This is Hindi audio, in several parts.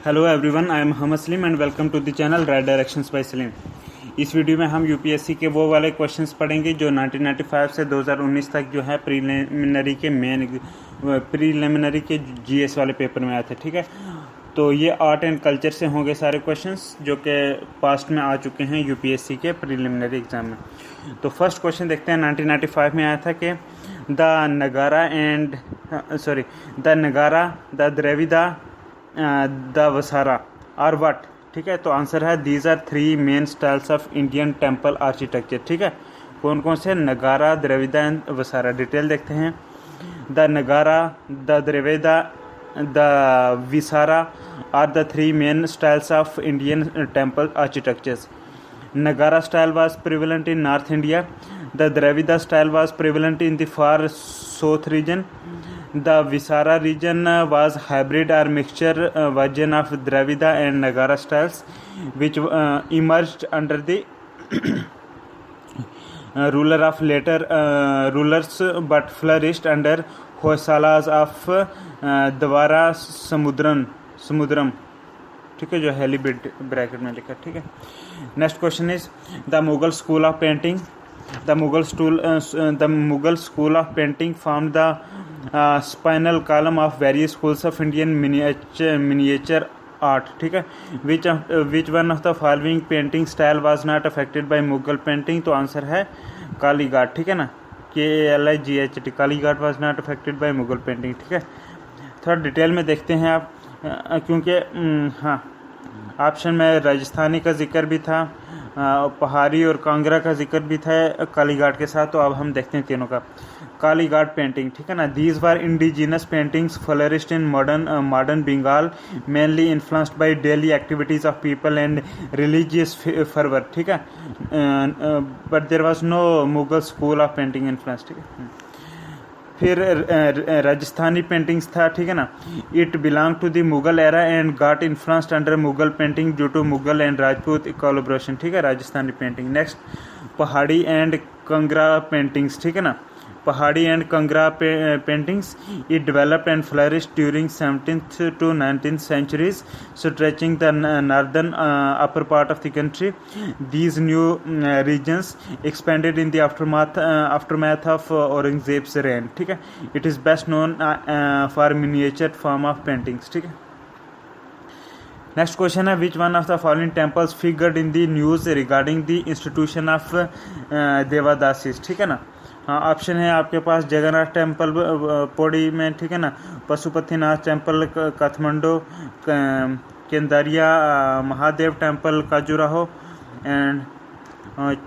Hello everyone, I am Mohammad Salim and welcome to the channel right directions by Salim. इस वीडियो में हम यूपीएससी के वो वाले क्वेश्चंस पढ़ेंगे जो 1995 से 2019 तक जो है प्रीलिमिनरी के जीएस वाले पेपर में आए थे। ठीक है, तो ये आर्ट एंड कल्चर से होंगे सारे क्वेश्चंस जो कि पास्ट में आ चुके हैं यूपीएससी के प्रीलिमिनरी एग्जाम में। तो फर्स्ट क्वेश्चन देखते हैं। 1995 में आया था कि the Nagara, the Dravida, the Vesara are what. ठीक है, तो आंसर है these are three main styles of Indian temple architecture. ठीक है, कौन कौन से? नगारा, द्रविड़ा एंड वसारा। डिटेल देखते हैं। The Nagara, the Dravida, the Vesara are the three main styles of Indian temple architectures. Nagara style was prevalent in North India. The Dravida style was prevalent in the far south region. The Visara region was hybrid or mixture version of Dravida and Nagara styles, which emerged under the ruler of later rulers but flourished under Hoysalas of Dwara Samudram. ठीक है, जो हेलीबिड ब्रैकेट में लिखा। ठीक है, next question is the Mughal school of painting. The Mughal school of painting form the spinal column of various schools of Indian miniature art. ठीक है, which one of the following painting style was not affected by Mughal painting. तो आंसर है कालीघाट. ठीक है ना, KALIGHT. Kalighat was not affected by Mughal painting. ठीक है, थोड़ा डिटेल में देखते हैं आप, क्योंकि हाँ, ऑप्शन में राजस्थानी का जिक्र भी था, पहाड़ी और कांगड़ा का जिक्र भी था कालीघाट के साथ. तो अब हम देखते हैं तीनों का. कालीघाट पेंटिंग, ठीक है ना, these were indigenous paintings flourished in modern Bengal, mainly influenced by daily activities of people and religious fervour. ठीक है, but there was no Mughal school of painting influence. ठीक है, फिर राजस्थानी पेंटिंग्स था. ठीक है ना, it belong to the Mughal era and got influenced under Mughal painting due to Mughal and Rajput collaboration. ठीक है, Rajasthani painting. Next, Pahari and Kangra paintings. ठीक है ना, पहाड़ी and Kangra paintings, it developed and flourished during 17th to 19th centuries, stretching the northern upper part of the country. These new regions expanded in the aftermath of Aurangzeb's reign. ठीक है, it is best known for miniature form of paintings. ठीक है, नेक्स्ट क्वेश्चन है which one of the following temples figured in the news regarding the institution of devadasis. ठीक है ना, हाँ, ऑप्शन है आपके पास जगन्नाथ टेम्पल पौड़ी में. ठीक है ना, Pashupatinath temple Kathmandu, Kandariya Mahadev temple Khajuraho and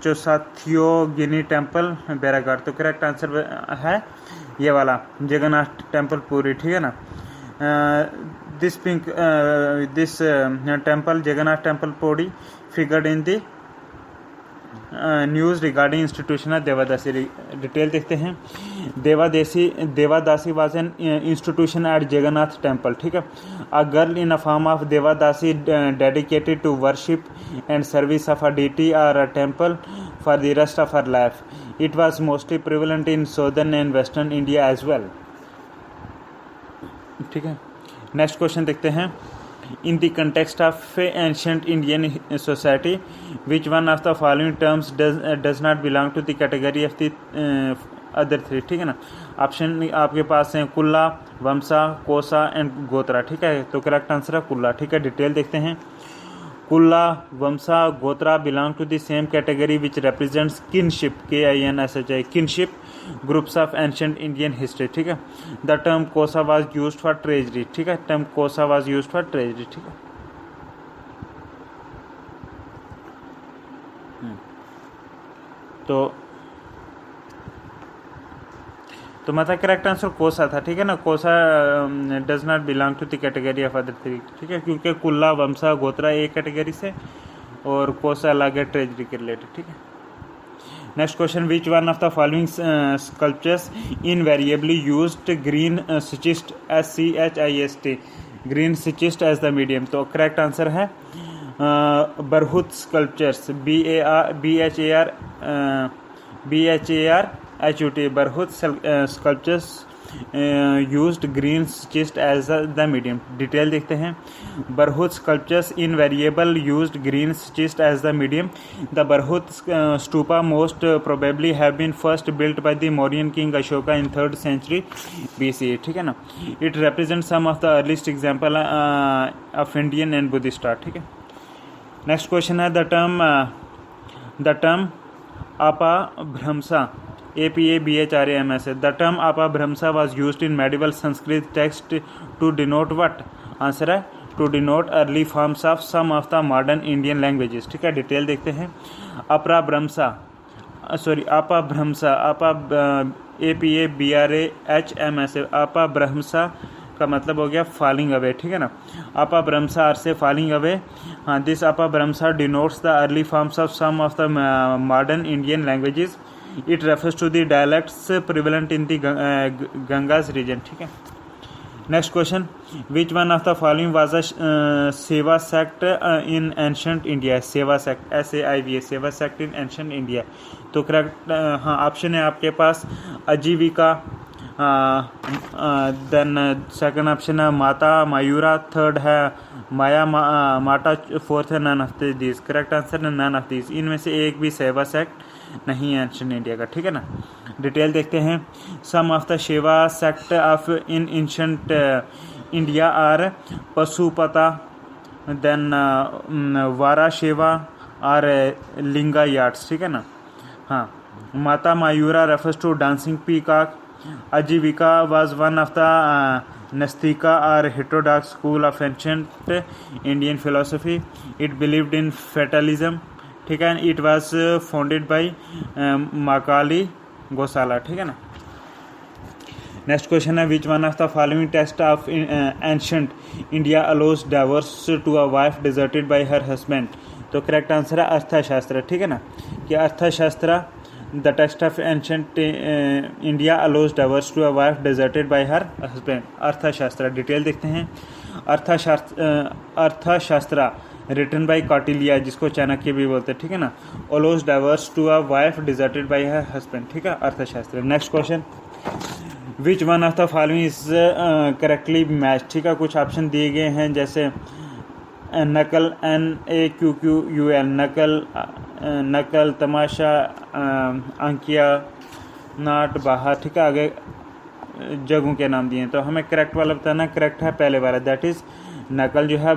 Chausath Yogini temple Bheraghat. तो करेक्ट आंसर है ये वाला जगन्नाथ टेम्पल पूरी. ठीक है ना, this temple Jagannath temple Podi figured in the news regarding institution of devadasi. Detail देखते हैं. Devadasi was an institution at Jagannath temple. ठीक है, a girl in a form of devadasi dedicated to worship and service of a deity or a temple for the rest of her life. It was mostly prevalent in southern and western India as well. ठीक है, नेक्स्ट क्वेश्चन देखते हैं. In the context of ancient Indian society, which one of the following terms does not belong to the category of the other three. ठीक है ना, ऑप्शन आपके पास हैं कुल्ला, वंशा, कोसा एंड गोत्रा. ठीक है, तो करेक्ट आंसर है कुल्ला. ठीक है, डिटेल देखते हैं. कुल्ला, वंशा, गोत्रा belong to the same category which represents kinship, KINSHI, kinship groups of ancient Indian history. ठीक है, the term kosa was used for treasury. ठीक है, term kosa was used for treasury. ठीक है, तो मतलब करेक्ट आंसर कोसा था. ठीक है ना, Kosa does not belong to the category of other three. ठीक है, क्योंकि कुल्ला, वंशा, गोत्रा एक कैटेगरी से और कोसा अलग है ट्रेजरी के रिलेटेड. ठीक है, next question which one of the following sculptures invariably used green schist SCHIST, green schist as the medium. तो करेक्ट आंसर है Bharhut sculptures, BHARHUT, Bharhut sculptures used green schist as the medium. Detail देखते हैं। Bharhut sculptures invariably used green schist as the medium. The Bharhut stupa most probably have been first built by the Mauryan king Ashoka in 3rd century BCE। ठीक है ना। It represents some of the earliest example of Indian and Buddhist art। ठीक है। नेक्स्ट क्वेश्चन है द टर्म अपभ्रंश APABHRAMS। द टर्म अपभ्रंश was used in medieval Sanskrit text to denote what? Answer है to denote early forms of some of the modern Indian languages. ठीक है। डिटेल देखते हैं। अपभ्रंश APABRAHMS अपभ्रंश का मतलब हो गया फॉलिंग अवे। ठीक है ना। अपभ्रंश आर से फॉलिंग अवे। हाँ, this Apabhramsha denotes the early forms of some of the modern Indian languages. It refers to the dialects prevalent in the Gangas region. ठीक है। Next question, which one of the following was a Saiva sect in ancient India. Saiva sect SAIVA Saiva sect in ancient India. तो करेक्ट हाँ ऑप्शन है आपके पास आजीविका, देन सेकंड ऑप्शन है माता मयूरा, थर्ड है माया माटा, फोर्थ है none of these. Correct answer है नन ऑफ दीज। इनमें से एक भी सेवा सेक्ट नहीं है एंशंट इंडिया का। ठीक है ना। डिटेल देखते हैं। Some of the Saiva sect of in ancient India are Pashupata, then Vira Saiva or Lingayats. ठीक है ना। हाँ, Matta Mayura refers to dancing peacock. Ajivika was one of the Nastika or heterodox school of ancient Indian philosophy. It believed in fatalism। ठीक है। It was founded by Makali Gosala। ठीक है ना। नेक्स्ट क्वेश्चन है, which one of the following test of ancient India allows divorce to a wife deserted by her husband. तो करेक्ट आंसर है अर्थशास्त्र। ठीक है ना। कि Arthashastra the text of ancient India allows divorce to a wife deserted by her husband. Arthashastra detail देखते हैं। अर्थशास्त्र रिटन बाय कौटिल्य, जिसको चाणक्य भी बोलते हैं। ठीक है ना। Allows divorce to a wife deserted by her husband. ठीक है। Arthashastra. Next question, which one of the following is correctly match. ठीक है। कुछ ऑप्शन दिए गए हैं जैसे नकल NAQQUL नकल, तमाशा, अंकिया, नाट, बाहर। ठीक है। आगे जगहों के नाम दिए हैं तो हमें करेक्ट वाला बताना। करेक्ट है पहले वाला, दैट इज नकल जो है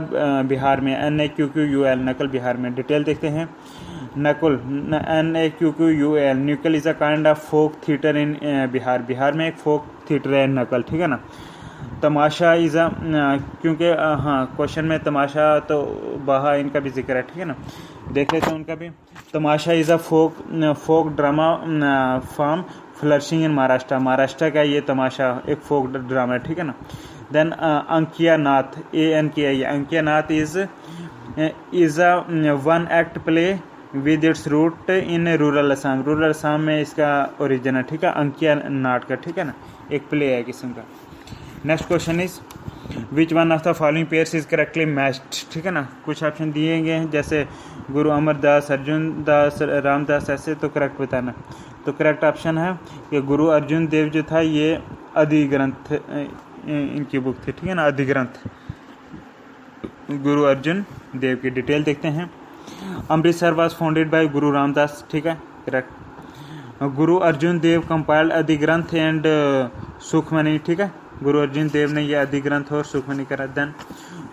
बिहार में NAQQUL नकल बिहार में। डिटेल देखते हैं। Naqqal NAQQUL Naqqal is a kind of folk theatre in Bihar. Bihar में एक फोक थिएटर है नकल। ठीक है ना। तमाशा इज अ क्योंकि हाँ क्वेश्चन में तमाशा तो बहा इनका भी जिक्र है। ठीक है ना। देख लेते हैं उनका भी। Tamasha is a folk drama form flourishing in Maharashtra. Maharashtra का ये तमाशा एक फोक ड्रामा है। ठीक है ना। Then Ankiya Naat ANKI Ankiya Naat is a one act play with its root in rural Assam. Rural Assam में इसका ओरिजिन है। ठीक है। अंकिया नाट का। ठीक है ना। एक प्ले है किस्म का। Next question is, which one of the following pairs is correctly matched. ठीक है ना। कुछ ऑप्शन दिए गए हैं जैसे गुरु अमरदास, अर्जुन दास, रामदास, ऐसे। तो करेक्ट बताना। तो करेक्ट ऑप्शन है कि गुरु अर्जुन देव जो था ये अधिग्रंथ इनकी बुक थी। ठीक है ना। अधिग्रंथ गुरु अर्जुन देव की। डिटेल देखते हैं। अमृतसर वाज फाउंडेड बाय गुरु रामदास। ठीक है। Correct. Guru Arjun Dev compiled Adigranth and Sukhmani. ठीक है। गुरु अर्जुन देव ने यह अधिग्रंथ और सुखमणि करा। देन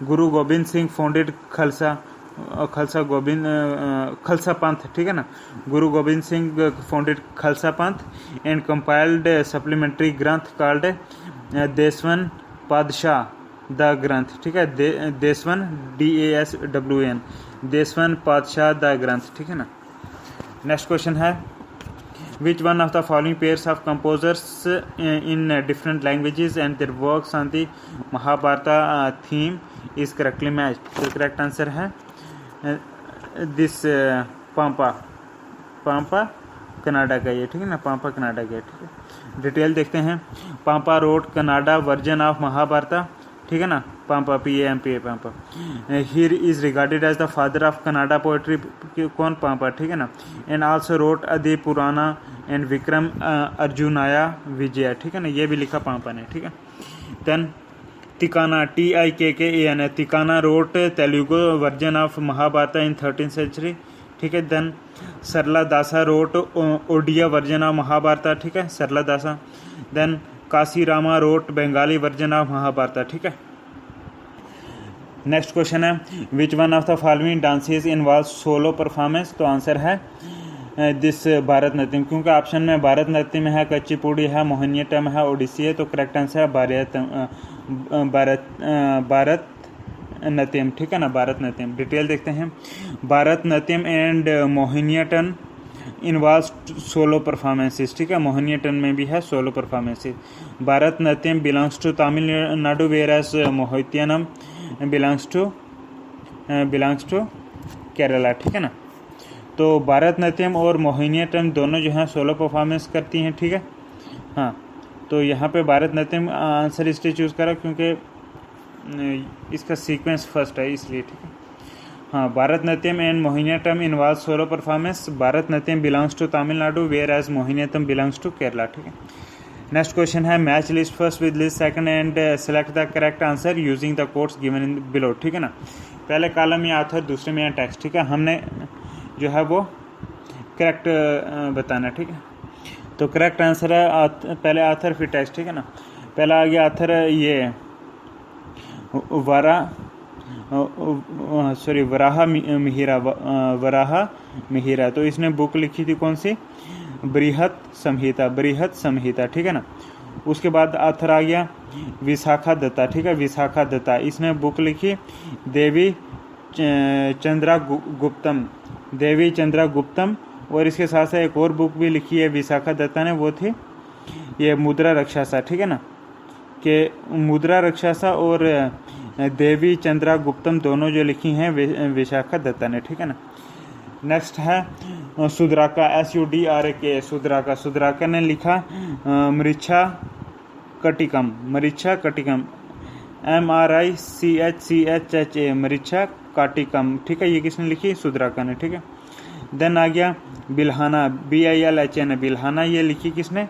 गुरु गोविंद सिंह फाउंडेड खालसा पंथ। ठीक है ना। गुरु गोविंद सिंह फाउंडेड खालसा पंथ एंड कंपाइल्ड सप्लीमेंट्री ग्रंथ कॉल्ड देशवन पातशाह द ग्रंथ। ठीक है। देशवन DASWN देशवन पातशाह द ग्रंथ। ठीक है ना। नेक्स्ट क्वेश्चन है, which one of the following pairs of composers in different languages and their works on the Mahabharata theme is correctly matched। तो correct answer है this पाम्पा कनाडा का ये। ठीक है ना। पाम्पा कनाडा का। ठीक है। डिटेल देखते हैं। Pampa wrote Kannada version of Mahabharata. ठीक है ना, Pampa, PAMPA Pampa. He is regarded as the father of Kannada poetry, कौन, पाम्पा, ठीक है ना। एंड आल्सो रोट अदि पुराना एंड विक्रम अर्जुनाया विजया, ठीक है ना, ये भी लिखा पाम्पा ने, ठीक है। Then Tikkana, TIKKAN, Tikkana wrote Telugu version of Mahabharat in 13th century, ठीक है। Then Sarala Dasa wrote Odia version of Mahabharat, ठीक है, Sarala Dasa. Then Kashirama wrote Bengali version of Mahabharat, ठीक है। नेक्स्ट क्वेश्चन है which one of the following dances involve solo performance, तो आंसर है दिस भरतनाट्यम, क्योंकि ऑप्शन में भरतनाट्यम है, कुचिपुड़ी है, मोहिनीअट्टम है, ओडिसी है, तो करेक्ट आंसर है भरतनाट्यम, ठीक है ना, भरतनाट्यम। डिटेल देखते हैं। Bharatanatyam and Mohiniyattam involves solo performances, ठीक है, मोहिनीअट्टम में भी है solo performances. Bharatanatyam belongs to Tamil Nadu whereas Mohiniyattam belongs to Kerala, ठीक है ना। तो भरतनाट्यम और मोहिनीअट्टम दोनों जो हैं सोलो परफॉर्मेंस करती हैं, ठीक है। हाँ, तो यहाँ पे भरतनाट्यम आंसर इसलिए चूज़ करा क्योंकि इसका सीक्वेंस फर्स्ट है, इसलिए, ठीक है। हाँ, Bharatanatyam and Mohiniyattam involve solo performance. Bharatanatyam belongs to Tamil Nadu whereas Mohiniyattam belongs to Kerala, ठीक है। नेक्स्ट क्वेश्चन है match list first with list second and select the correct answer using the codes given in below, ठीक है ना। पहले कॉलम या आथर, दूसरे में या टेक्स्ट, ठीक है। हमने जो है वो करेक्ट बताना, ठीक है। तो करेक्ट आंसर है पहले आथर फिर टेक्स्ट, ठीक है ना। पहला आ गया आथर ये वराह मिहिरा, तो इसने बुक लिखी थी कौन सी, बृहत संहिता, ठीक है ना। उसके बाद आथर आ गया विशाखा दत्ता, ठीक है, विशाखा दत्ता, इसने बुक लिखी देवी चंद्रगुप्तम, और इसके साथ साथ एक और बुक भी लिखी है विशाखा दत्ता ने, वो थी ये मुद्रा रक्षसा, ठीक है ना, कि मुद्रा रक्षसा और देवी चंद्रगुप्तम दोनों जो लिखी हैं विशाखा दत्ता ने, ठीक है ना। नेक्स्ट है सुद्राका, SUDRAK, सुद्राका ने लिखा मृच्छा कटिकम, MRICHCHHA, मृच्छा काटिकम, ठीक है, ये किसने लिखी, सुद्राका ने, ठीक है। देन आ गया बिल्हाना, BILHAN, बिल्हाना, ये लिखी किसने,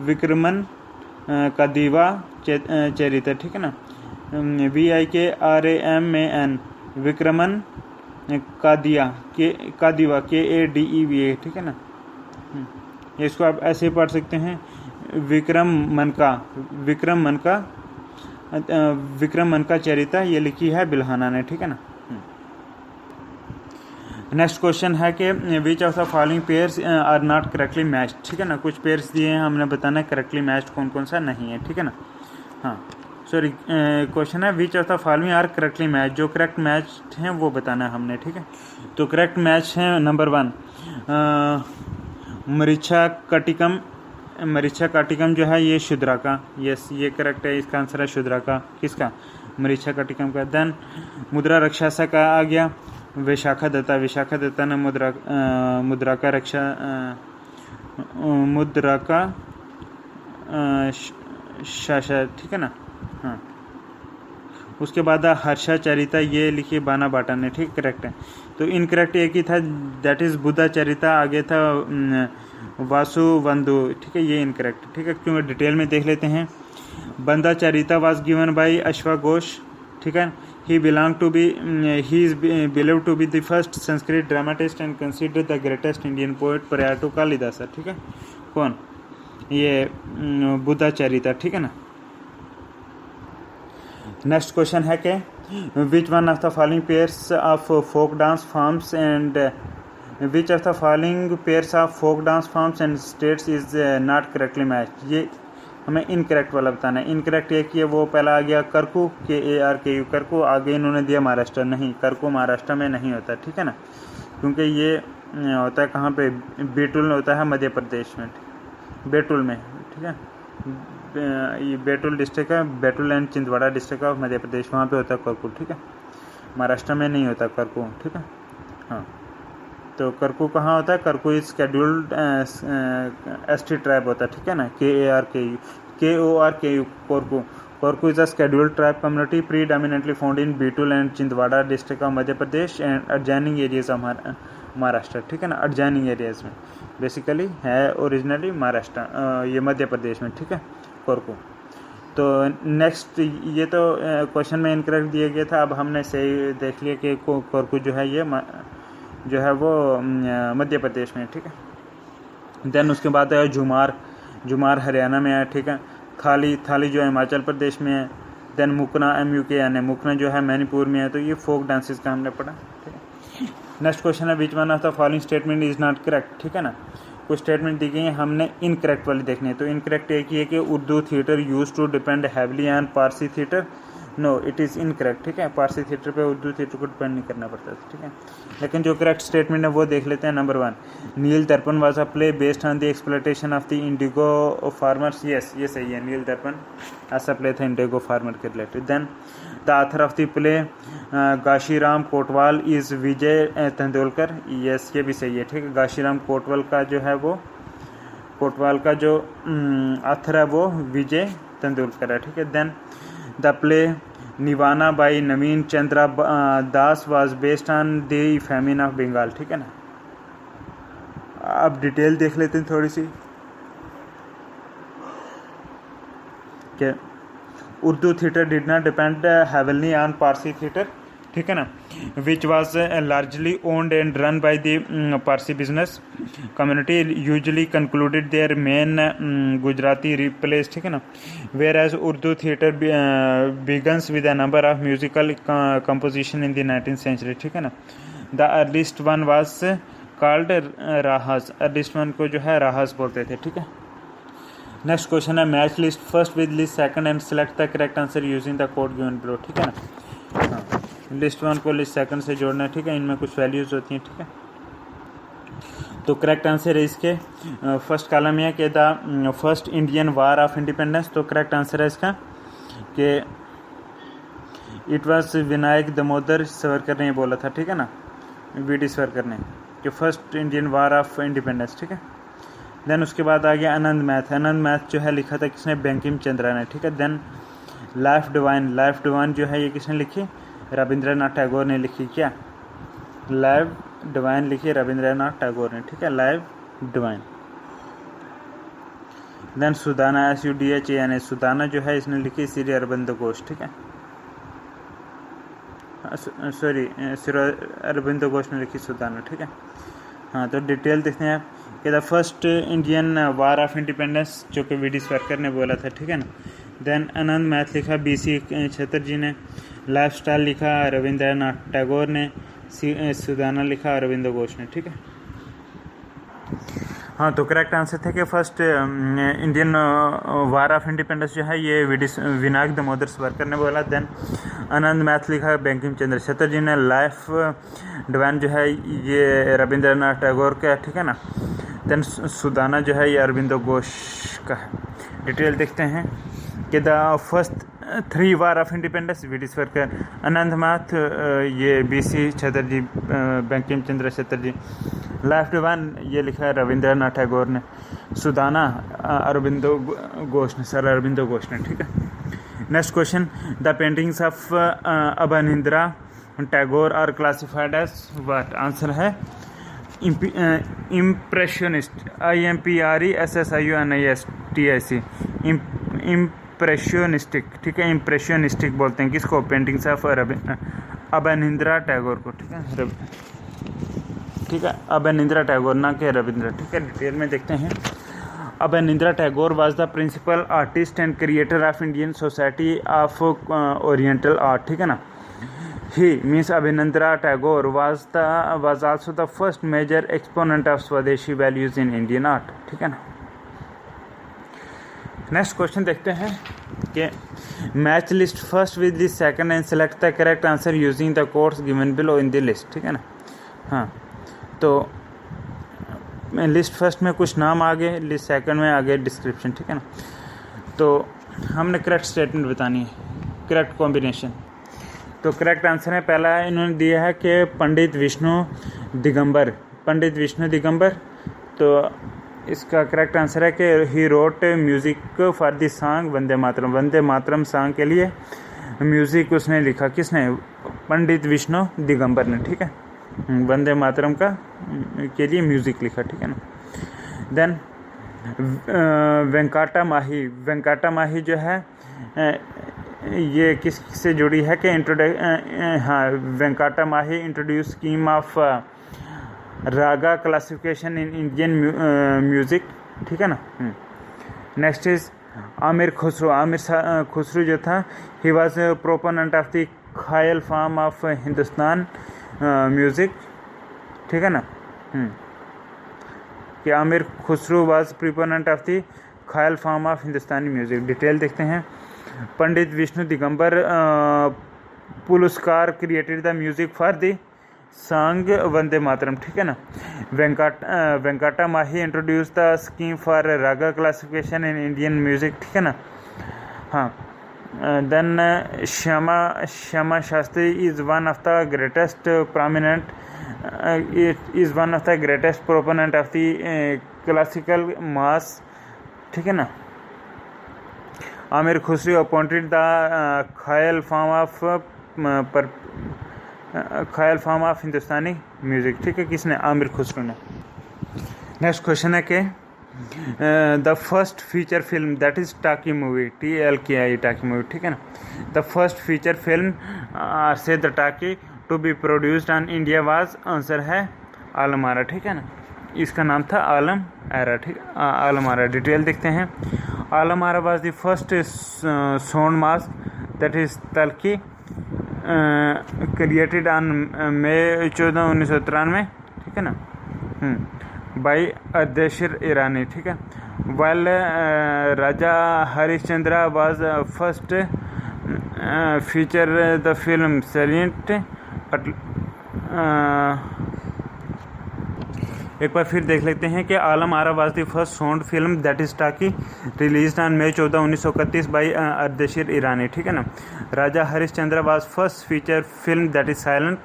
विक्रमन का दीवा चरित्र, ठीक है ना, VIKRAMAN, विक्रमन कादिवा, KADEVA, ठीक है ना। इसको आप ऐसे पढ़ सकते हैं विक्रम मन का चरित्र, ये लिखी है बिल्हाना ने, ठीक है ना। नेक्स्ट क्वेश्चन है कि which of the following pairs are not correctly matched, ठीक है ना। कुछ पेयर्स दिए हैं, हमने बताना है करेक्टली मैच्ड कौन कौन सा नहीं है, ठीक है ना। हाँ, सॉरी, क्वेश्चन है which of the following are correctly match, जो करेक्ट मैच हैं वो बताना है हमने, ठीक है। तो करेक्ट मैच है नंबर 1 मृच्छा कटिकम जो है ये शूद्राका, यस, ये करेक्ट है, इसका आंसर है शूद्राका, किसका, मृच्छा कटिकम का। देन मुद्रा रक्षसा का आ गया विशाखा दत्ता ने मुद्रा का शाशा, ठीक है ना। हाँ, उसके बाद हर्षा चरिता, ये लिखी बाना बाटा ने, ठीक, करेक्ट है। तो इनकरेक्ट एक ही था, दैट इज बुद्धा चरिता, आगे था वासुवंदु, ठीक है, ये इनकरेक्ट, ठीक है, क्योंकि डिटेल में देख लेते हैं। बंदा चरिता वाज गिवन बाय अश्वघोष, ठीक है। he is believed to be the first Sanskrit dramatist and considered the greatest Indian poet prior to Kalidasa, ठीक है। कौन, ये बुद्धा चरिता, ठीक है ना। नेक्स्ट क्वेश्चन है कि which one of the following pairs of folk dance forms and states is not correctly match, ये हमें इनकरेक्ट वाला बताना है। इनकरेक्ट एक ये वो पहला आ गया करकू, KARKU, करकू, आगे इन्होंने दिया महाराष्ट्र, नहीं, करकू महाराष्ट्र में नहीं होता, ठीक है ना, क्योंकि ये होता है कहाँ पे, बैतूल में होता है, मध्य प्रदेश में, बैतूल में, ठीक है। ये बैतूल डिस्ट्रिक्ट है, Betul and Chhindwara district of Madhya Pradesh, वहाँ पे होता है करकू, ठीक है, महाराष्ट्र में नहीं होता करकू, ठीक है। हाँ, तो करकू कहाँ होता है? Korku is scheduled ST tribe होता है, ठीक है ना, KORKU Korku. Korku is a scheduled tribe community predominantly found in Betul and Chhindwara district of Madhya Pradesh and adjoining areas of Maharashtra, ठीक है ना, एडजॉइनिंग एरियाज में बेसिकली है, ओरिजिनली महाराष्ट्र, ये मध्य प्रदेश में, ठीक है, कोरकू। तो नेक्स्ट, ये तो क्वेश्चन में इनकरेक्ट दिया गया था, अब हमने सही देख लिया कि कोरकू जो है ये जो है वो मध्य प्रदेश में, ठीक है। देन उसके बाद है झुमार हरियाणा में है, ठीक है। थाली जो है हिमाचल प्रदेश में है। देन मुकना MUK यानी मुकना जो है मणिपुर में है। तो ये फोक डांसेस का हमने पढ़ा, ठीक है। नेक्स्ट क्वेश्चन है which one of the following statement is not correct, ठीक है ना। कुछ स्टेटमेंट दी गई हैं, हमने इनकरेक्ट वाली देखनी है। तो इनकरेक्ट एक ही है कि Urdu theatre use to depend heavily on Parsi theatre, no it is incorrect, ठीक है। पारसी थिएटर पे उर्दू थिएटर को डिपेंड नहीं करना पड़ता, ठीक है। लेकिन जो करेक्ट स्टेटमेंट है वो देख लेते हैं। Number 1, Nil Darpan was a play based on the exploitation of the indigo farmers, yes ये सही है, नील दर्पण ऐसा प्ले था इंडिगो फार्मर के related. Then the author of the play Ghashiram Kotwal is Vijay Tendulkar, yes ये भी सही है, ठीक है। गाशीराम कोटवाल का जो है वो कोटवाल का जो ऑथर है वो विजय तेंदुलकर है, ठीक है। देन द प्ले निवाना by Navin Chandra Das was based on the famine of Bengal, ठीक है ना। अब डिटेल देख लेते हैं थोड़ी सी कि Urdu theatre did not depend heavily on Parsi theatre, ठीक है ना, which was largely owned and run by the Parsi business community usually concluded there main Gujarati replace, ठीक है ना। Where as Urdu theatre begins with a number of musical composition in the 19th century, ठीक है ना। The earliest one was called Rahas, earliest one को जो है राहस बोलते थे, ठीक है। नेक्स्ट क्वेश्चन है match list first with list second and select the correct answer using the code given below, ठीक है ना। हाँ, लिस्ट 1 को लिस्ट सेकंड से जोड़ना है, ठीक है। इनमें कुछ वैल्यूज होती हैं, ठीक है। तो करेक्ट आंसर है इसके फर्स्ट कॉलम में कि the first Indian war of independence, तो करेक्ट आंसर है इसका कि इट वाज विनायक दामोदर सावरकर ने बोला था, ठीक है ना, VD सावरकर ने, कि first Indian war of independence, ठीक है। देन उसके बाद आ गया आनंद मैथ जो है लिखा था किसने? बंकिम चंद्रा ने, ठीक है। देन लाइफ डिवाइन जो है ये किसने लिखी? रविंद्रनाथ टैगोर ने लिखी। क्या? लाइफ डिवाइन लिखी रविंद्रनाथ टैगोर ने, ठीक है, life divine. Then Sudana SUDH यानी सुदाना जो है इसने लिखी श्री अरविंद घोष, ठीक है, सॉरी श्री अरविंद घोष ने लिखी सुदाना, ठीक है। हाँ, तो डिटेल देखते हैं कि the first Indian war of independence जो कि VD सावरकर ने बोला था, ठीक है ना। देन आनंद मैथ लिखा BC छतरजी ने, लाइफ स्टाइल लिखा रविंद्रनाथ टैगोर ने, सुदाना लिखा अरविंद घोष ने, ठीक है। हाँ, तो करेक्ट आंसर थे कि first Indian war of independence जो है ये विनायक दामोदर सावरकर ने बोला। देन आनंद मैथ लिखा बंकिम चंद्र छतरजी ने, लाइफ डिवाइन जो है ये रविंद्रनाथ टैगोर का, ठीक है ना। देन सुदाना जो है ये अरविंद घोष का है। डिटेल देखते हैं कि the first 3 war of independence VD Savarkar, Anand math ये BC छतरजी, Bankim Chandra छतरजी, life divine ये लिखा है रविंद्रनाथ टैगोर ने, सुदाना अरविंद घोष ने, सर अरविंद घोष ने, ठीक है। Next question, the paintings of Abanindra Tagore are classified as what? Answer है इम्प्रेशनिस्ट, IMPRESSIONISTIC, इम्प्रेशनिस्टिक, ठीक है, इम्प्रेशनिस्टिक बोलते हैं किसको? पेंटिंग्स ऑफ अवनींद्रा टैगोर को, ठीक है, ठीक है, अवनींद्रा टैगोर ना कि रविंद्र, ठीक है। डिटेल में देखते हैं। Abanindra Tagore was the principal artist and creator of Indian Society of Oriental Art, ठीक है ना। He means Abanindra Tagore was also the first major exponent of swadeshi values in Indian art, ठीक है ना। नेक्स्ट क्वेश्चन देखते हैं कि match list first with the second and select the correct answer using the codes given below in the list, ठीक है ना। हाँ, तो लिस्ट फर्स्ट में कुछ नाम आगे, लिस्ट सेकंड में आगे डिस्क्रिप्शन, ठीक है ना। तो हमने करेक्ट स्टेटमेंट बतानी है, करेक्ट कॉम्बिनेशन। तो करेक्ट आंसर है पहला इन्होंने दिया है कि पंडित विष्णु दिगंबर, पंडित विष्णु दिगंबर। तो इसका करेक्ट आंसर है कि he wrote music for the song Vande Mataram. Vande Mataram song के लिए म्यूज़िक उसने लिखा, किसने? पंडित विष्णु दिगंबर ने, ठीक है। वंदे मातरम का के लिए म्यूज़िक लिखा, ठीक है ना। देन वेंकाटा माही। वेंकाटा माही जो है ये किस से जुड़ी है कि Venkata Mahi introduce scheme of raga classification in Indian music, ठीक है ना। Next is Amir Khusro. आमिर खुसरो जो था, he was proponent of the khayal form of Hindustan music, ठीक है ना। कि Amir Khusro was proponent of the khayal form of Hindustani music. Detail देखते हैं। Pandit Vishnu Digambar Paluskar created the music for the song Vande Mataram, ठीक है ना। Venkata Mahi introduce the scheme for raga classification in Indian music, ठीक है ना। हाँ, then Shyama Shastri is one of the greatest prominent is one of the greatest proponent of the classical mass, ठीक है ना। Amir Khusro appointed the khayal form of Hindustani music, ठीक है, किसने? आमिर खुसरो ने। नेक्स्ट क्वेश्चन है कि the first feature film that is talkie movie, TLKI talkie movie, ठीक है ना। द फर्स्ट फीचर फिल्म से the talkie to be produced on India was, answer है आलम आरा, ठीक है ना। इसका नाम था आलम आरा, ठीक, आलम आरा। डिटेल देखते हैं। Alam Ara was the first sound mask that is talkie created on May 14, 1993, ठीक है ना, बाई अर्देशीर ईरानी, ठीक है। While Raja Harishchandra was first feature the film silent. एक बार फिर देख लेते हैं कि Alam Ara was the first sound film that is talkie released on May 14, 1931 by Ardeshir Irani, ठीक है ना। Raja Harishchandra was first feature film that is silent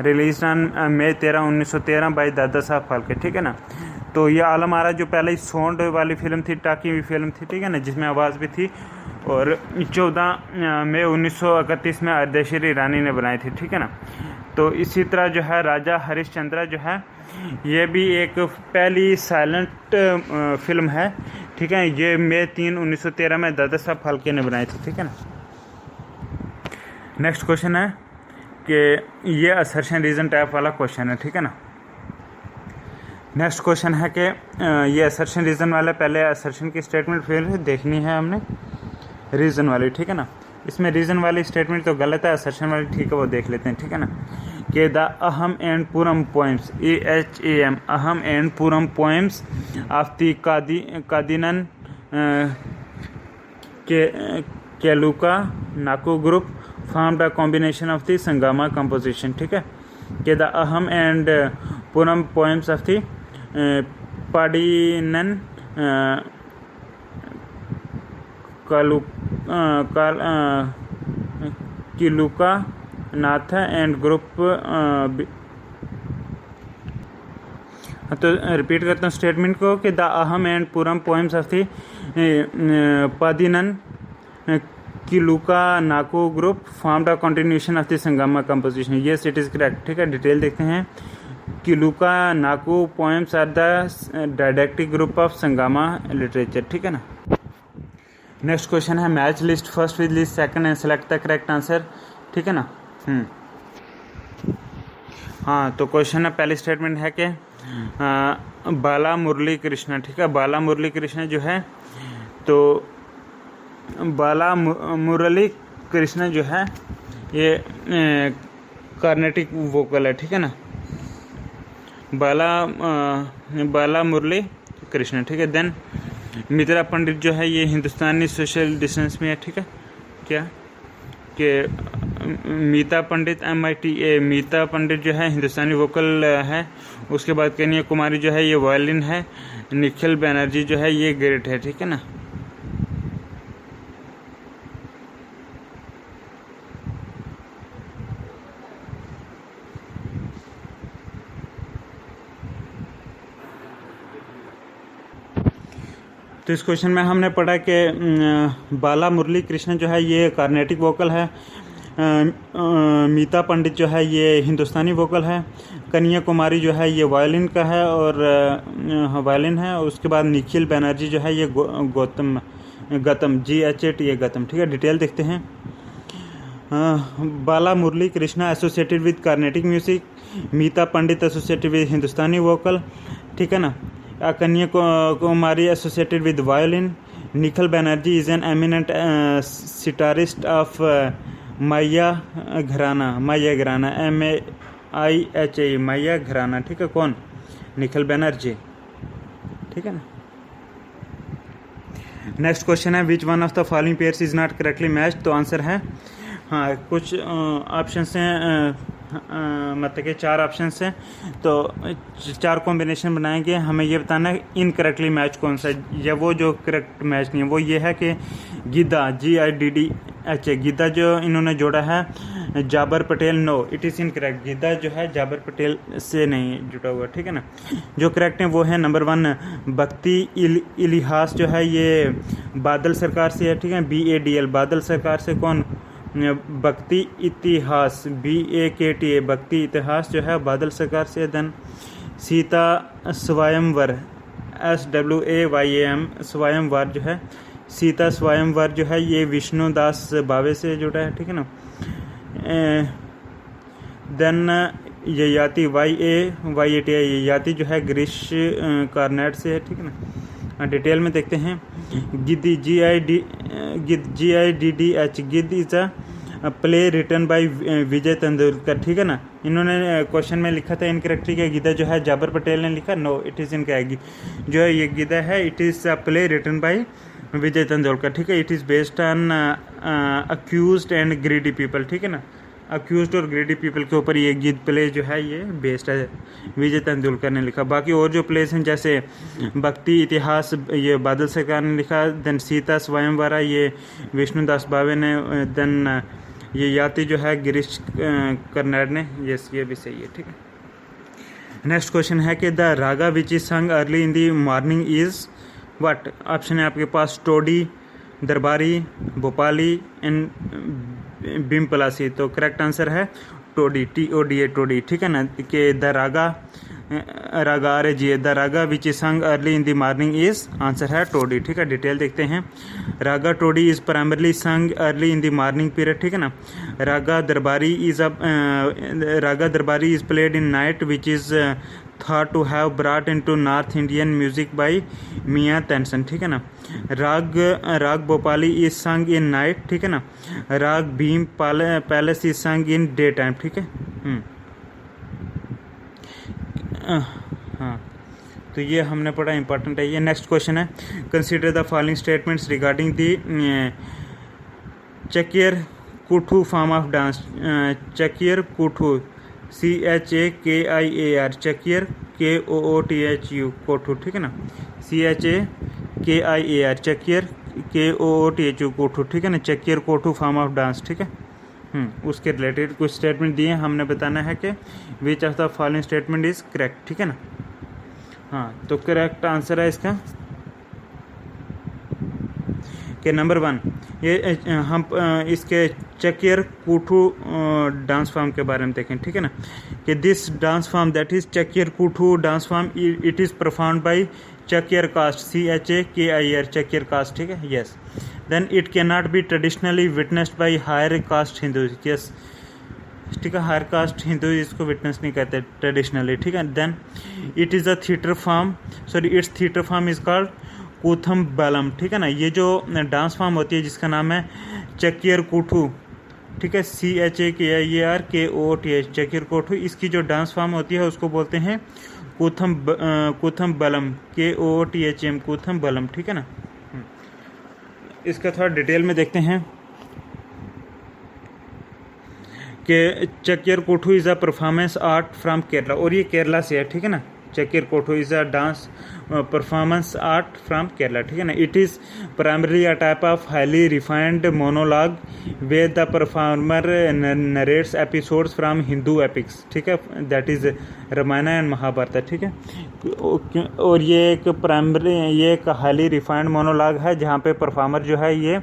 released on May 13, 1913 by Dada Saheb Phalke, ठीक है ना। तो ये आलम आरा जो पहले साउंड वाली फिल्म थी, टाकी फिल्म थी, ठीक है ना, जिसमें आवाज़ भी थी, और 14 मई 1931 में अर्देशीर ईरानी ने बनाई थी, ठीक है ना। तो इसी तरह जो है राजा हरिश्चंद्र जो है ये भी एक पहली साइलेंट फिल्म है, ठीक है। ये मई 3, 1913 में दादा साहब फाल्के ने बनाई थी, ठीक है ना। नेक्स्ट क्वेश्चन है कि ये असर्शन रीज़न टाइप वाला क्वेश्चन है, ठीक है ना। नेक्स्ट क्वेश्चन है कि ये असर्शन रीज़न वाला, पहले असर्शन की स्टेटमेंट फिर देखनी है हमने रीज़न वाली, ठीक है ना। इसमें रीज़न वाली स्टेटमेंट तो गलत है, असर्शन वाली ठीक है, वो देख लेते हैं, ठीक है ना। कि the Aham and Puram poems, AHAM, Aham and Puram poems of the Pathinen Kilkanakku group formed a combination of the Sangam composition, ठीक है। कि the Aham and Puram poems of the Pathinen Kilkanakku and group. तो रिपीट करता हूँ स्टेटमेंट को कि the Aham and Puram poems of the Pathinen Kilkanakku group formed a continuation of the Sangam composition. Yes, it is correct, ठीक है। डिटेल देखते हैं। किलुका नाकू poems are the didactic group of Sangam literature, ठीक है ना। नेक्स्ट क्वेश्चन है match list first with list second and select the correct answer, ठीक है ना। हाँ, तो क्वेश्चन है, पहली स्टेटमेंट है कि बाला मुरली कृष्ण, ठीक है। बाला मुरली कृष्ण जो है, तो बाला मुरली कृष्ण जो है ये कार्नेटिक वोकल है, ठीक है ना। बाला मुरली कृष्ण, ठीक है। देन मित्रा पंडित जो है ये हिंदुस्तानी सोशल डिस्टेंस में है, ठीक है। क्या कि मीता पंडित MITA, मीता पंडित जो है हिंदुस्तानी वोकल है। उसके बाद कन्या कुमारी जो है ये वायलिन है। निखिल बनर्जी जो है ये ग्रेट है, ठीक है ना। तो इस क्वेश्चन में हमने पढ़ा कि बाला मुरली कृष्ण जो है ये कार्नेटिक वोकल है, मीता पंडित जो है ये हिंदुस्तानी वोकल है, कन्या कुमारी जो है ये वायलिन का है और वायलिन है। उसके बाद निखिल बनर्जी जो है ये गौतम GHAT ये गौतम। ठीक है, डिटेल देखते हैं। Bala Murali Krishna associated with Carnatic music, Meeta Pandit associated with Hindustani vocal, ठीक है ना। Kanya Kumari associated with violin, Nikhil Banerjee is an eminent sitarist of Maihar gharana MAIHA माया घराना। ठीक है, कौन? निखिल बनर्जी। ठीक है ना। नेक्स्ट क्वेश्चन है which one of the following pairs is not correctly matched. तो आंसर है हाँ, कुछ ऑप्शन हैं, मतलब कि 4 ऑप्शन हैं, तो 4 कॉम्बिनेशन बनाएंगे। हमें ये बताना है इनकरेक्टली मैच कौन सा है, या वो जो करेक्ट मैच नहीं है। वो ये है कि गिद्दा GIDDHA गिद्दा जो इन्होंने जोड़ा है Jabbar Patel, no it is incorrect. Giddha जो है जाबर पटेल से नहीं जुड़ा हुआ। ठीक है ना। जो करेक्ट है वो है नंबर 1 भक्ति इलिहास जो है ये बादल सरकार से है। ठीक है, BADL बादल सरकार से। कौन? भक्ति इतिहास BAKTA भक्ति इतिहास जो है बादल सरकार से। देन सीता स्वयंवर SWAYAM स्वयंवर जो है सीता स्वयंवर जो है ये विष्णुदास भावे से जुड़ा है। ठीक है ना। देन ययाति YAYATI ययाति जो है गिरीश कार्नेट से है। ठीक है ना। डिटेल में देखते हैं। Giddhi GIDDH Giddh is a play written by Vijay Tendulkar. ठीक है ना। इन्होंने क्वेश्चन में लिखा था इनकरेक्टली कि गिद्दा जो है जाबर पटेल ने लिखा, नो इट इज़ इनकरेक्ट। जो है ये गिद्दा है it is a play written by Vijay Tendulkar. ठीक है, it is based on accused and greedy people. ठीक है ना, अक्यूज्ड और ग्रेडी पीपल के ऊपर ये गिद्ध प्ले जो है ये बेस्ड है, विजय तेंदुलकर ने लिखा। बाकी और जो प्लेस हैं जैसे भक्ति इतिहास ये बादल सरकार ने लिखा, देन सीता स्वयंवरा ये विष्णुदास भावे ने, देन ये याति जो है गिरीश कर्नाड ने, ये भी सही है। ठीक है। नेक्स्ट क्वेश्चन है कि द रागा विच इज संग early in the morning is what. Option है आपके पास टोडी, दरबारी, भोपाली एंड बिम्पलासी। तो करेक्ट आंसर है टोडी TODA टोडी। ठीक है ना। कि द रागा विच इज संग early in the morning is answer है टोडी। ठीक है, डिटेल देखते हैं। रागा टोडी इज प्राइमरली संग early in the morning period. ठीक है ना। रागा दरबारी is played in night which is thought to have brought into North Indian music by Mia Tansen। ठीक है ना। राग Bhopali is sung in night। ठीक है ना। राग Bhim palace is sung in daytime। ठीक है। हाँ, तो ये हमने पढ़ा, इंपॉर्टेंट है ये। नेक्स्ट क्वेश्चन है consider the following statements regarding the Chakyar Koothu form of dance. Chakyar Koothu CHAKIAR Chakyar KOOTHU Koothu. ठीक है ना। CHAKIAR Chakyar KOOTHU Koothu. ठीक है ना। चकियर कोठू फॉर्म ऑफ डांस। ठीक है। उसके रिलेटेड कुछ स्टेटमेंट दिए, हमने बताना है कि which of the following statement is correct. ठीक है ना। हाँ, तो करेक्ट आंसर है इसका कि नंबर 1 ये हम इसके चकियर कुठू डांस फॉर्म के बारे में देखें। ठीक है ना। कि this dance form that is Chakyar Koothu dance form it is performed by Chakyar caste CHAKIR Chakyar caste. ठीक है, yes. Then it can not be traditionally witnessed by higher caste Hindu. Yes, ठीक है, हायर कास्ट हिंदू इसको विटनेस नहीं करते ट्रेडिशनली। ठीक है। Then it is a theatre form, sorry it's theatre form is called Koothambalam. ठीक है ना। ये जो डांस फॉर्म होती है जिसका नाम है चकियर कुठू। ठीक है, CHAKIR KOOTH चकियर कुठू, इसकी जो डांस फॉर्म होती है उसको बोलते हैं कूथम बलम KOOTHM कूथम बलम। ठीक है ना। इसका थोड़ा डिटेल में देखते हैं कि Chakyar Koothu is a performance art from Kerala, और ये केरला से है। ठीक है ना। Chakyar Koothu is a dance performance art from Kerala, ठीक है ना। It is primarily a type of highly refined monologue where the performer narrates episodes from Hindu epics, ठीक है, that is Ramayan and Mahabharat, ठीक है। और ये एक हाईली रिफाइंड मोनोलॉग है जहाँ पे परफॉर्मर जो है ये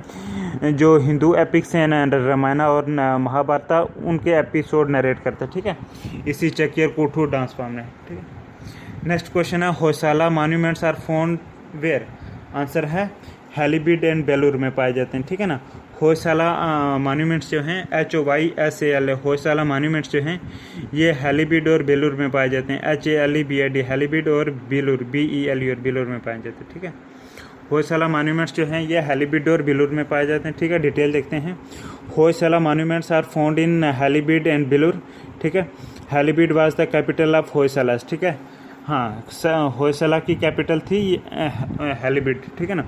जो हिंदू एपिक्स हैं रामायण और महाभारत उनके एपिसोड नरेट करता है, ठीक है, इसी चक्कर कोठो डांस फॉर्म में, ठीक है। नेक्स्ट क्वेश्चन है Hoysala monuments are found where, answer है हैलीबीड एंड बेलूर में पाए जाते हैं, ठीक है ना। होयसाला मॉन्यूमेंट्स जो हैं HOYSAL होयसाला मॉन्यूमेंट्स जो हैं ये हैलीबीड और बेलूर में पाए जाते हैं, HALEBID हैलीबीड और बेलूर BELUR और बेलूर में पाए जाते हैं, ठीक है। होयसाला मॉन्यूमेंट्स जो हैं ये हैलीबीड और बेलूर में पाए जाते हैं, ठीक है। डिटेल देखते हैं। Hoysala monuments are found in Halebid and Belur, ठीक है। Halebid was the capital of Hoysala, ठीक है। हाँ, होयसाला की कैपिटल थी हैलीबीड, ठीक है ना।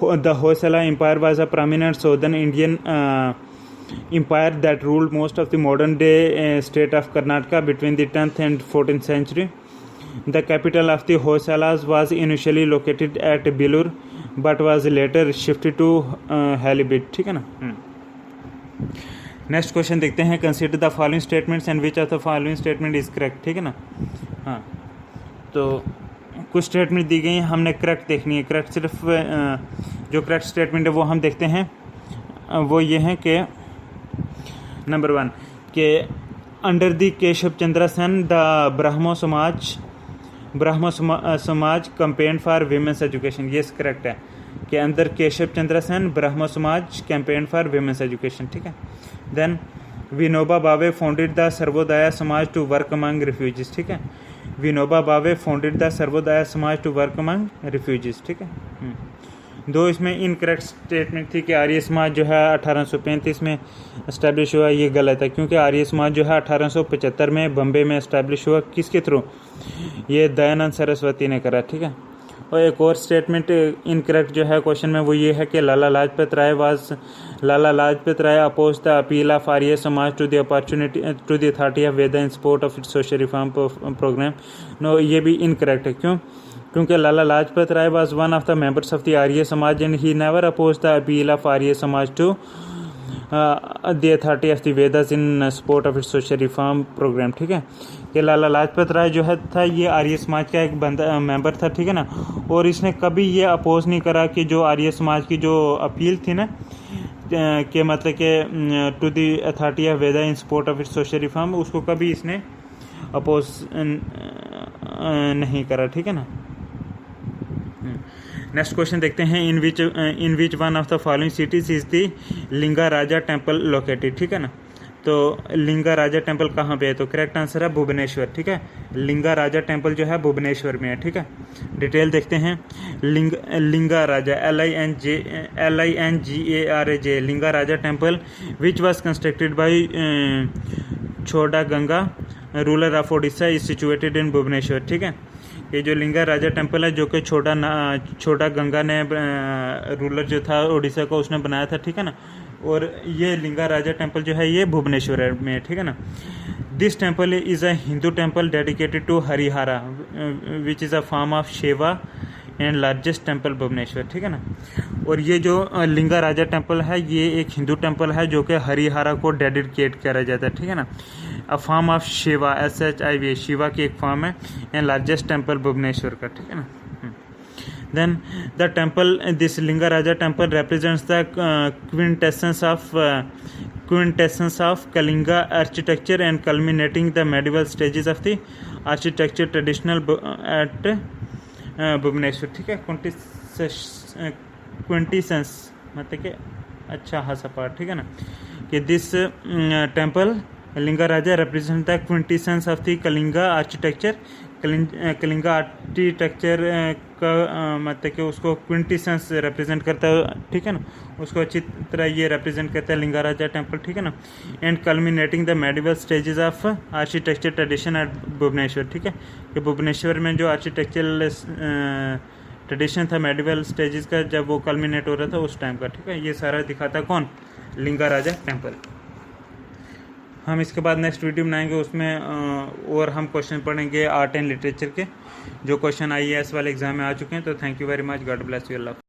The Hoysala empire was a prominent southern Indian empire that ruled most of the modern day state of Karnataka between the 10th and 14th century. The capital of the Hoysalas was initially located at Belur but was later shifted to Halibut, ठीक है ना। नेक्स्ट क्वेश्चन देखते हैं। Consider the following statements and which of the following statement is correct, ठीक है ना। हाँ, तो कुछ स्टेटमेंट दी गई हैं, हमने करेक्ट देखनी है। करेक्ट सिर्फ जो करेक्ट स्टेटमेंट है वो हम देखते हैं, वो ये है कि नंबर 1 के under the Keshav Chandra Sen the Brahmo समाज कैंपेन फॉर विमेंस एजुकेशन, ये करेक्ट है कि अंदर केशव चंद्र सेन ब्राह्मो समाज कैंपेन फॉर विमेंस एजुकेशन, ठीक है। Then Vinoba Bhave founded the Sarvodaya समाज टू वर्क अमंग रिफ्यूजीज, ठीक है। विनोबा भावे फाउंडेड द सर्वोदय समाज टू वर्क अमंग रिफ्यूजीज, ठीक है। दो इसमें इनकरेक्ट स्टेटमेंट थी कि आर्य समाज जो है 1835 में इस्टेब्लिश हुआ, ये गलत है क्योंकि आर्य समाज जो है 1875 में बम्बे में इस्टेब्लिश हुआ। किसके थ्रू? ये दयानंद सरस्वती ने करा, ठीक है। और एक और स्टेटमेंट इनकरेक्ट जो है क्वेश्चन में वो ये है कि Lala Lajpat Rai oppose the appeal of Arya Samaj to the opportunity to the authority of Veda in support of its social reform programme. No, ये भी इनकरेक्ट है। क्यों? क्योंकि Lala Lajpat Rai was one of the members of the Arya Samaj and he never oppose the appeal of Arya Samaj to the authority of the Vedas in support of its social reform programme, ठीक है। कि लाला लाजपत राय जो है था ये आर्य समाज का एक मेंबर था, ठीक है ना। और इसने कभी ये अपोज नहीं करा कि जो आर्य समाज की जो अपील थी ना कि मतलब कि to the authority of Veda in support of its social reform, उसको कभी इसने अपोज नहीं करा, ठीक है ना। नेक्स्ट क्वेश्चन देखते हैं। In which one of the following cities is the Lingaraja temple located, ठीक है ना। तो लिंगा राजा टेम्पल कहाँ पे है? तो करेक्ट आंसर है भुवनेश्वर, ठीक है। लिंगा राजा टेम्पल जो है भुवनेश्वर में है, ठीक है। डिटेल देखते हैं। Lingaraja LINGARAJ Lingaraja temple which was constructed by Chhota Ganga ruler of Odisha is situated in Bhubaneswar, ठीक है। ये जो लिंगा राजा टेम्पल है जो कि छोटा गंगा ने रूलर जो था ओडिशा का उसने बनाया था, ठीक है ना। और ये लिंगा राजा टेम्पल जो है ये भुवनेश्वर में है, ठीक है ना। This temple is a Hindu temple dedicated to Harihara which is a form of Shiva and largest temple Bhubaneswar, ठीक है ना। और ये जो लिंगा राजा टेम्पल है ये एक हिंदू टेम्पल है जो कि हरिहरा को डेडिकेट करा जाता है, ठीक है ना। अ form of Shiva SHIVA Shiva की एक फॉर्म है एंड लार्जेस्ट टेम्पल भुवनेश्वर का, ठीक है ना। Then the temple, this Linga Raja temple represents the quintessence of Kalinga architecture and culminating the medieval stages of the architecture traditional at Bhubaneswar, ठीक है। quintessence मतलब कि अच्छा खासा पार्ट, ठीक है ना। कि this temple Lingaraja represent the quintessence of the Kalinga architecture Kalinga architecture का मतलब कि उसको क्विंटेसेंस रिप्रेजेंट करता है, ठीक है ना। उसको अच्छी तरह ये रिप्रेजेंट करता है लिंगा राजा टेम्पल, ठीक है ना। And culminating the medieval stages of architecture tradition at Bhubaneswar, ठीक है। कि भुवनेश्वर में जो आर्किटेक्चरल ट्रेडिशन था मेडिवल स्टेजेस का जब वो कल्मिनेट हो रहा था उस टाइम का, ठीक है। ये सारा दिखाता कौन? लिंगा राजा टेम्पल। हम इसके बाद नेक्स्ट वीडियो बनाएंगे, उसमें और हम क्वेश्चन पढ़ेंगे आर्ट एंड लिटरेचर के, जो क्वेश्चन IAS वाले एग्जाम में आ चुके हैं। तो thank you very much, God bless you, Allah.